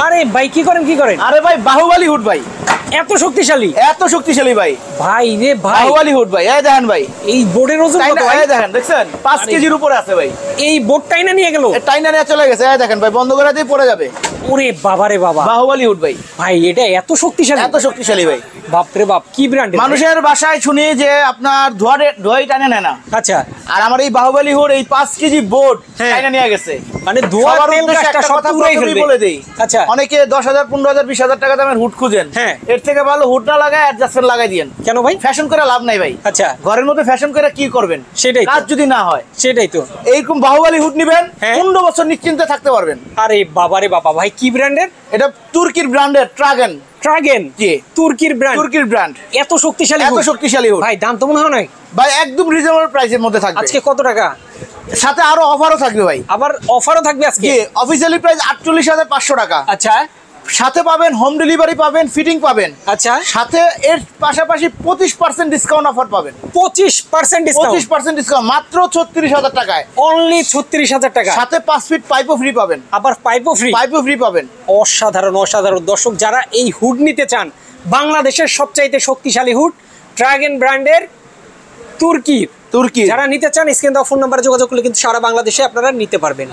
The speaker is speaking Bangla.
আরে ভাই কি করেন আরে ভাই বাহুবলী হুড ভাই, এত শক্তিশালী ভাই। ভাই রে ভাই, বাহুবলী হুড ভাই, এই দেখেন ভাই, এই বোর্ডের ওজন কত ভাই? এই দেখেন, দেখছেন 5 কেজির উপরে আছে ভাই। এই বোর্ডটাই না নিয়ে গেল, টাইনা নিয়ে চলে গেছে। এই দেখেন ভাই, বন্ধ করে দিয়ে পড়ে যাবে। ওরে বাবা রে বাবা, বাহুবলী হুড ভাই, ভাই এটা এত শক্তিশালী ভাই। বাপ রে বাপ, কি ব্র্যান্ড? মানুষের বাসায় শুনি যে আপনার ধোয়াই টানে নেয় না। আচ্ছা, আর আমার এই বাহুবলী হুড এই 5 কেজি বোর্ড টাইনা নিয়ে গেছে। মানে ধোয়া সবার তেল উদ্দেশ্যে কাজটা একটা সব কথা পুরাই প্রথমেই ফেলবে। বলে দেই। আচ্ছা, অনেকে 10,000, 15,000, 20,000 টাকা দামের হুড খুঁজেন। হ্যাঁ। এর থেকে ভালো হুড না লাগায় অ্যাডজাস্টমেন্ট লাগাই দিয়েন। কেন ভাই? ফ্যাশন করে লাভ নাই ভাই। আচ্ছা, ঘরের মধ্যে ফ্যাশন করে কি করবেন? সেটাই তো। কাজ যদি না হয়, সেটাই তো। এইরকম বাহুবলী হুড নিবেন, হ্যাঁ। 15 বছর নিশ্চিন্তে থাকতে পারবেন। আরে বাবা রে বাবা, ভাই কি ব্র্যান্ডের? এটা তুর্কির ব্র্যান্ডের ট্রাগেন। ট্রাগেন? জি, তুর্কির ব্র্যান্ড। এত শক্তিশালী হুড ভাই, দাম তো মনে হয় না ভাই, একদম রিজনেবল প্রাইসের মধ্যে থাকবে। আজকে কত টাকা? সাথে আরো অফারও থাকবে ভাই। আবার অফারও থাকবে আজকে? জি, অফিশিয়ালি প্রাইস 48,500 টাকা। আচ্ছা, সাথে পাবেন হোম ডেলিভারি, পাবেন ফিটিং পাবেন। আচ্ছা, সাথে এর পাশাপাশি 25% ডিসকাউন্ট অফার পাবেন। 25% ডিসকাউন্ট? 25% ডিসকাউন্ট মাত্র 36,000 টাকায়। অনলি 36,000 টাকা। সাথে 5 ফিট পাইপও ফ্রি পাবেন। আবার পাইপও ফ্রি পাবেন। অসাধারণ। দর্শক, যারা এই হুড নিতে চান, বাংলাদেশের সবচাইতে শক্তিশালী হুড ট্রাগেন ব্র্যান্ডের তুর্কি, তুর্কি যারা নিতে চান স্ক্রিনে দেওয়া ফোন নাম্বারে যোগাযোগ করলে কিন্তু সারা বাংলাদেশে আপনারা নিতে পারবেন।